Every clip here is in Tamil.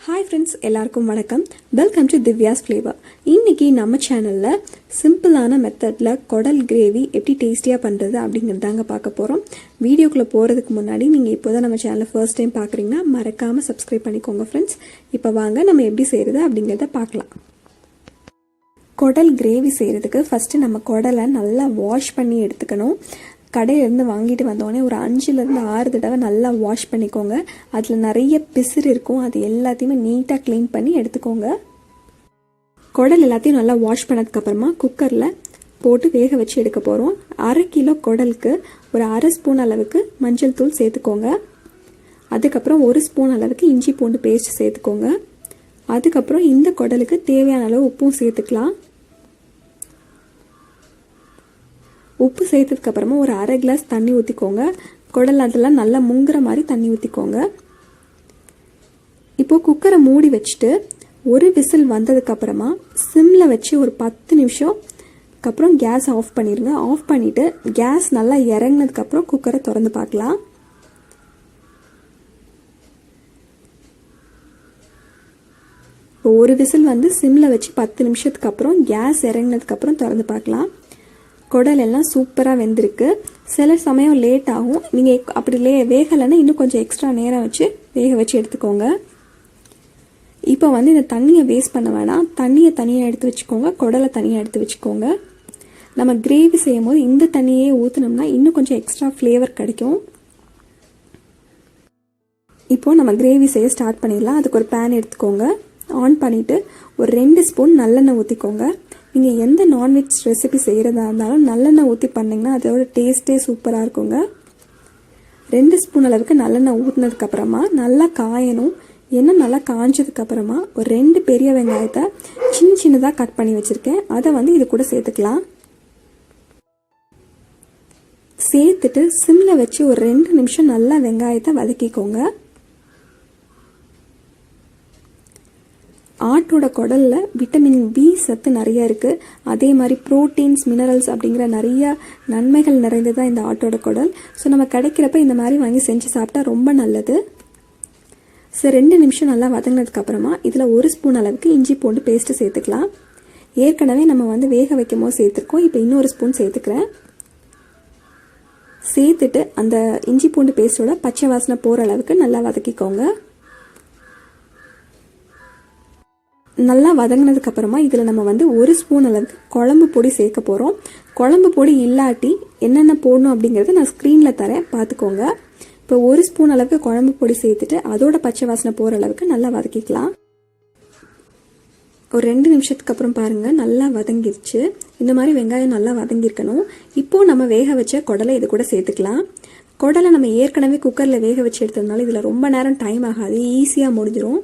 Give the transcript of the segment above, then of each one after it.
ஹாய் ஃப்ரெண்ட்ஸ், எல்லாருக்கும் வணக்கம். Welcome to Divya's flavour. இன்றைக்கி நம்ம சேனலில் சிம்பிளான மெத்தடில் குடல் கிரேவி எப்படி டேஸ்டியாக பண்ணுறது அப்படிங்கிறதாங்க பார்க்க போகிறோம். வீடியோக்குள்ளே போகிறதுக்கு முன்னாடி நீங்கள் இப்போ தான் நம்ம சேனலை ஃபர்ஸ்ட் டைம் பார்க்குறீங்கன்னா மறக்காமல் சப்ஸ்கிரைப் பண்ணிக்கோங்க ஃப்ரெண்ட்ஸ். இப்போ வாங்க நம்ம எப்படி செய்கிறது அப்படிங்கிறத பார்க்கலாம். குடல் கிரேவி செய்கிறதுக்கு ஃபஸ்ட்டு நம்ம குடலை நல்லா வாஷ் பண்ணி எடுத்துக்கணும். கடையிலேருந்து வாங்கிட்டு வந்தோடனே ஒரு 5-6 தடவை நல்லா வாஷ் பண்ணிக்கோங்க. அதில் நிறைய பிசுறு இருக்கும், அது எல்லாத்தையுமே நீட்டாக க்ளீன் பண்ணி எடுத்துக்கோங்க. குடல் எல்லாத்தையும் நல்லா வாஷ் பண்ணதுக்கப்புறமா குக்கரில் போட்டு வேக வச்சு எடுக்க போகிறோம். 1/2 கிலோ குடலுக்கு ஒரு 1/2 ஸ்பூன் அளவுக்கு மஞ்சள் தூள் சேர்த்துக்கோங்க. அதுக்கப்புறம் 1 ஸ்பூன் அளவுக்கு இஞ்சி பூண்டு பேஸ்ட் சேர்த்துக்கோங்க. அதுக்கப்புறம் இந்த குடலுக்கு தேவையான அளவு உப்பும் சேர்த்துக்கலாம். உப்பு சேர்த்ததுக்கப்புறமா ஒரு 1/2 கிளாஸ் தண்ணி ஊற்றிக்கோங்க. குடல் அதெல்லாம் நல்லா முங்குற மாதிரி தண்ணி ஊற்றிக்கோங்க. இப்போது குக்கரை மூடி வச்சுட்டு ஒரு விசில் வந்ததுக்கப்புறமா சிம்மில் வச்சு ஒரு 10 நிமிஷம்க்கு அப்புறம் கேஸ் ஆஃப் பண்ணிடுங்க. ஆஃப் பண்ணிவிட்டு கேஸ் நல்லா இறங்கினதுக்கப்புறம் குக்கரை திறந்து பார்க்கலாம். இப்போ ஒரு விசில் வந்து சிம்மில் வச்சு 10 நிமிஷத்துக்கு அப்புறம் கேஸ் இறங்கினதுக்கப்புறம் திறந்து பார்க்கலாம். குடல் எல்லாம் சூப்பராக வெந்திருக்கு. சில சமயம் லேட் ஆகும். நீங்கள் அப்படி வேகலைன்னா இன்னும் கொஞ்சம் எக்ஸ்ட்ரா நேரம் வச்சு வேக வச்சு எடுத்துக்கோங்க. இப்போ வந்து இந்த தண்ணியை வேஸ்ட் பண்ண வேணாம். தண்ணியை தனியாக எடுத்து வச்சுக்கோங்க, குடலை தனியாக எடுத்து வச்சுக்கோங்க. நம்ம கிரேவி செய்யும் போது இந்த தண்ணியே ஊற்றினோம்னா இன்னும் கொஞ்சம் எக்ஸ்ட்ரா ஃப்ளேவர் கிடைக்கும். இப்போது நம்ம கிரேவி செய்ய ஸ்டார்ட் பண்ணிடலாம். அதுக்கு ஒரு பேன் எடுத்துக்கோங்க. ஆன் பண்ணிவிட்டு ஒரு 2 ஸ்பூன் நல்லெண்ணெய் ஊற்றிக்கோங்க. நீங்கள் எந்த நான்வெஜ் ரெசிபி செய்கிறதா இருந்தாலும் நல்லெண்ணெய் ஊற்றி பண்ணிங்கன்னா அதோட டேஸ்ட்டே சூப்பராக இருக்குங்க. 2 ஸ்பூன் அளவுக்கு நல்லெண்ணெய் ஊற்றினதுக்கப்புறமா நல்லா காயணும். எண்ணெய் நல்லா காய்ஞ்சதுக்கப்புறமா ஒரு 2 பெரிய வெங்காயத்தை சின்னதாக கட் பண்ணி வச்சுருக்கேன். அதை வந்து இது கூட சேர்த்துக்கலாம். சேர்த்துட்டு சிம்மில் வச்சு ஒரு 2 நிமிஷம் நல்லா வெங்காயத்தை வதக்கிக்கோங்க. ஆட்டோட குடலில் விட்டமின் பி சத்து நிறைய இருக்குது. அதே மாதிரி ப்ரோட்டீன்ஸ், மினரல்ஸ் அப்படிங்கிற நிறைய நன்மைகள் நிறைந்ததான் இந்த ஆட்டோட குடல். ஸோ நம்ம கிடைக்கிறப்ப இந்த மாதிரி வாங்கி செஞ்சு சாப்பிட்டா ரொம்ப நல்லது. ஸோ 2 நிமிஷம் நல்லா வதங்கினதுக்கப்புறமா இதில் 1 ஸ்பூன் அளவுக்கு இஞ்சி பூண்டு பேஸ்ட்டு சேர்த்துக்கலாம். ஏற்கனவே நம்ம வந்து வேக வைக்கும் போது சேர்த்துருக்கோம். இப்போ இன்னொரு ஸ்பூன் சேர்த்துக்கிறேன். சேர்த்துட்டு அந்த இஞ்சி பூண்டு பேஸ்ட்டோட பச்சை வாசனை போகிற அளவுக்கு நல்லா வதக்கிக்கோங்க. நல்லா வதங்கினதுக்கப்புறமா இதில் நம்ம வந்து 1 ஸ்பூன் அளவுக்கு குழம்பு பொடி சேர்க்க போகிறோம். குழம்பு பொடி இல்லாட்டி என்னென்ன போடணும் அப்படிங்கிறத நான் ஸ்க்ரீனில் தரேன், பார்த்துக்கோங்க. இப்போ 1 ஸ்பூன் அளவுக்கு குழம்பு பொடி சேர்த்துட்டு அதோட பச்சை வாசனை போகிற அளவுக்கு நல்லா வதக்கிக்கலாம். ஒரு 2 நிமிஷத்துக்கு அப்புறம் பாருங்கள், நல்லா வதங்கிருச்சு. இந்த மாதிரி வெங்காயம் நல்லா வதங்கியிருக்கணும். இப்போது நம்ம வேக வச்ச குடலை இது கூட சேர்த்துக்கலாம். குடலை நம்ம ஏற்கனவே குக்கரில் வேக வச்சு எடுத்ததுனால இதில் ரொம்ப நேரம் டைம் ஆகாது, ஈஸியாக முடிஞ்சிடும்.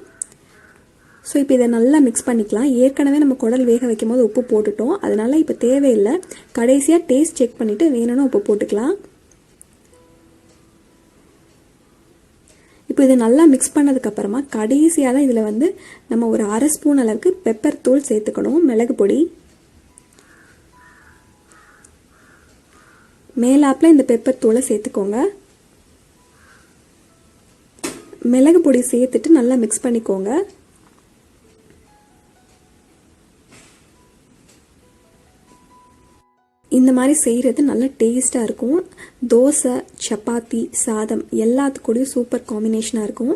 ஸோ இப்போ இதை நல்லா மிக்ஸ் பண்ணிக்கலாம். ஏற்கனவே நம்ம குடல் வேக வைக்கும் போது உப்பு போட்டுட்டோம், அதனால இப்போ தேவையில்லை. கடைசியாக டேஸ்ட் செக் பண்ணிவிட்டு வேணும்னா உப்பு போட்டுக்கலாம். இப்போ இதை நல்லா மிக்ஸ் பண்ணதுக்கப்புறமா கடைசியாக தான் இதில் வந்து நம்ம ஒரு 1/2 ஸ்பூன் அளவுக்கு பெப்பர் தூள் சேர்த்துக்கணும், மிளகு பொடி. மேலாப்பில் இந்த பெப்பர் தூளை சேர்த்துக்கோங்க. மிளகு பொடி சேர்த்துட்டு நல்லா மிக்ஸ் பண்ணிக்கோங்க. இந்த மாதிரி செய்கிறது நல்ல டேஸ்ட்டாக இருக்கும். தோசை, சப்பாத்தி, சாதம் எல்லாத்துக்கூடயும் சூப்பர் காம்பினேஷனாக இருக்கும்.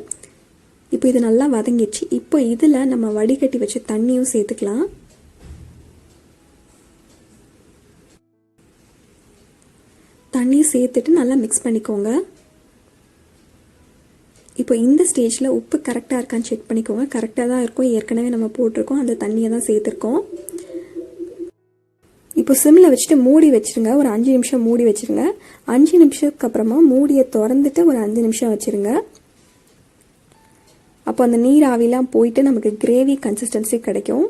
இப்போ இது நல்லா வதங்கிடுச்சு. இப்போ இதில் நம்ம வடிகட்டி வச்ச தண்ணியும் சேர்த்துக்கலாம். தண்ணி சேர்த்துட்டு நல்லா மிக்ஸ் பண்ணிக்கோங்க. இப்போ இந்த ஸ்டேஜில் உப்பு கரெக்டாக இருக்கான்னு செக் பண்ணிக்கோங்க. கரெக்டாக தான் இருக்கும், ஏற்கனவே நம்ம போட்டிருக்கோம், அந்த தண்ணியை தான் சேர்த்துருக்கோம். இப்போ சிம்மில் வச்சுட்டு மூடி வச்சுருங்க. ஒரு 5 நிமிஷம் மூடி வச்சுருங்க. 5 நிமிஷத்துக்கு அப்புறமா மூடியை திறந்துட்டு ஒரு 5 நிமிஷம் வச்சுருங்க. அப்போ அந்த நீர் ஆவிலாம் போயிட்டு நமக்கு கிரேவி கன்சிஸ்டன்சி கிடைக்கும்.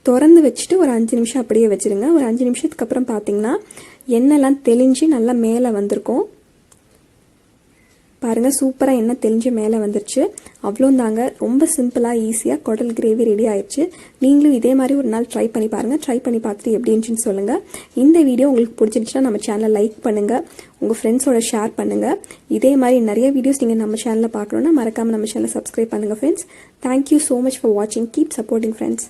திறந்து வச்சுட்டு ஒரு 5 நிமிஷம் அப்படியே வச்சுருங்க. ஒரு 5 நிமிஷத்துக்கு அப்புறம் பார்த்தீங்கன்னா எண்ணெய்லாம் தெளிஞ்சு நல்லா மேலே வந்திருக்கும். பாருங்கள் சூப்பராக எண்ணெய் தெளிஞ்சு மேலே வந்துருச்சு. அவ்வளோ தாங்க, ரொம்ப சிம்பிளாக ஈஸியாக குடல் கிரேவி ரெடி ஆயிடுச்சு. நீங்களும் இதே மாதிரி ஒரு நாள் ட்ரை பண்ணி பாருங்கள். ட்ரை பண்ணி பார்த்துட்டு எப்படி இருந்துச்சுன்னு சொல்லுங்கள். இந்த வீடியோ உங்களுக்கு பிடிச்சிருந்துச்சுன்னா நம்ம சேனலை லைக் பண்ணுங்கள், உங்கள் ஃப்ரெண்ட்ஸோட ஷேர் பண்ணுங்கள். இதே மாதிரி நிறைய வீடியோஸ் நீங்கள் நம்ம சேனலில் பார்க்கணுன்னா மறக்காமல் நம்ம சேனலை சப்ஸ்கிரைப் பண்ணுங்கள் friends. Thank you so much for வாட்சிங். Keep supporting friends.